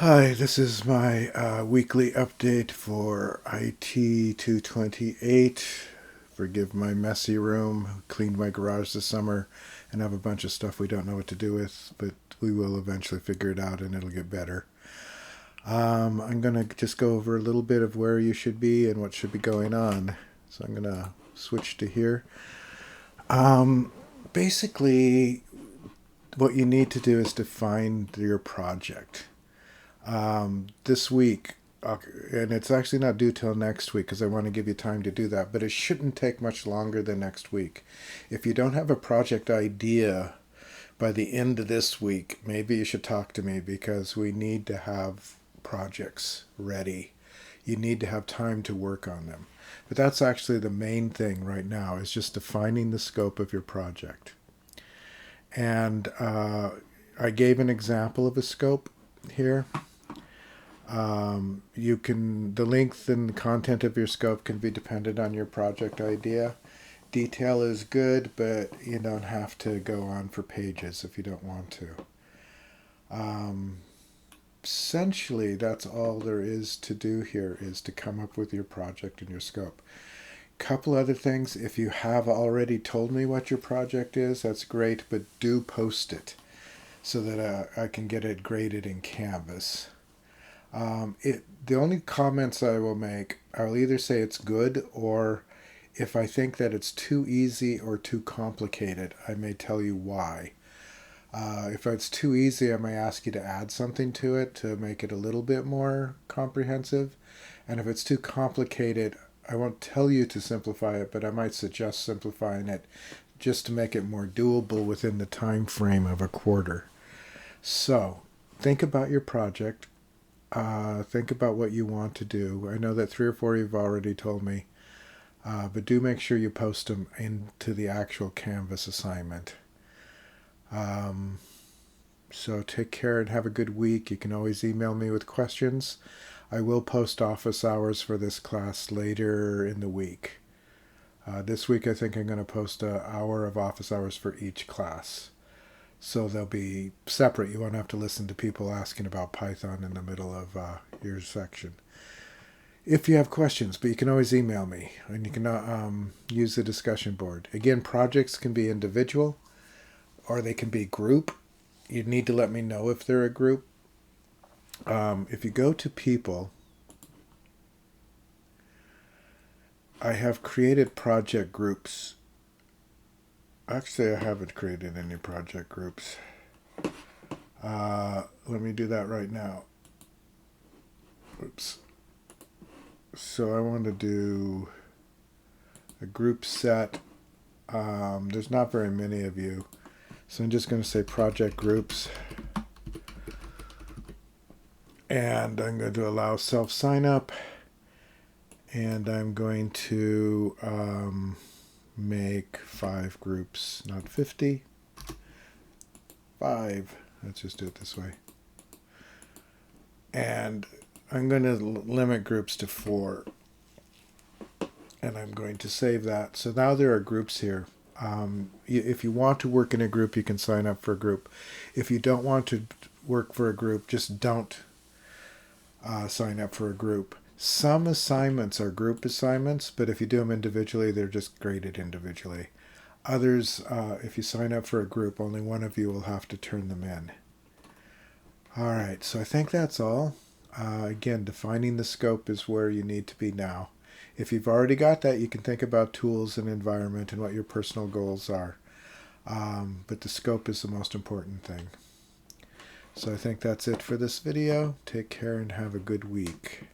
Hi, this is my weekly update for IT 228. Forgive my messy room. Cleaned my garage this summer and have a bunch of stuff we don't know what to do with, but we will eventually figure it out and it'll get better. I'm going to just go over a little bit of where you should be and what should be going on. So I'm going to switch to here. Basically, what you need to do is define your project. This week, and it's actually not due till next week because I want to give you time to do that, but it shouldn't take much longer than next week. If you don't have a project idea by the end of this week, maybe you should talk to me because we need to have projects ready. You need to have time to work on them. But that's actually the main thing right now is just defining the scope of your project. And I gave an example of a scope here. The length and the content of your scope can be dependent on your project idea. Detail is good, but you don't have to go on for pages if you don't want to. Essentially, that's all there is to do here is to come up with your project and your scope. Couple other things. If you have already told me what your project is, that's great, but do post so that I can get it graded in Canvas. The only comments I will make, I'll either say it's good or if I think that it's too easy or too complicated, I may tell you why. If it's too easy, I may ask you to add something to it to make it a little bit more comprehensive. And if it's too complicated, I won't tell you to simplify it, but I might suggest simplifying it just to make it more doable within the time frame of a quarter. So, think about your project. Think about what you want to do. I know that 3 or 4 you've already told me, but do make sure you post them into the actual Canvas assignment. So take care and have a good week. You can always email me with questions. I will post office hours for this class later in the week. This week I think I'm going to post an hour of office hours for each class. So they'll be separate. You won't have to listen to people asking about Python in the middle of your section. If you have questions, but you can always email me, and you can use the discussion board. Again, projects can be individual, or they can be group. You need to let me know if they're a group. If you go to people, I have created project groups. Actually, I haven't created any project groups. Let me do that right now. Oops. So I want to do a group set. There's not very many of you. So I'm just going to say project groups. And I'm going to allow self-sign up. And I'm going to make 5 groups, not 50. 5. Let's just do it this way. And I'm going to limit groups to 4. And I'm going to save that. So now there are groups here. If you want to work in a group, you can sign up for a group. If you don't want to work for a group, just don't sign up for a group. Some assignments are group assignments, but if you do them individually, they're just graded individually. Others, if you sign up for a group, only one of you will have to turn them in. All right, so I think that's all. Again, defining the scope is where you need to be now. If you've already got that, you can think about tools and environment and what your personal goals are. But the scope is the most important thing. So I think that's it for this video. Take care and have a good week.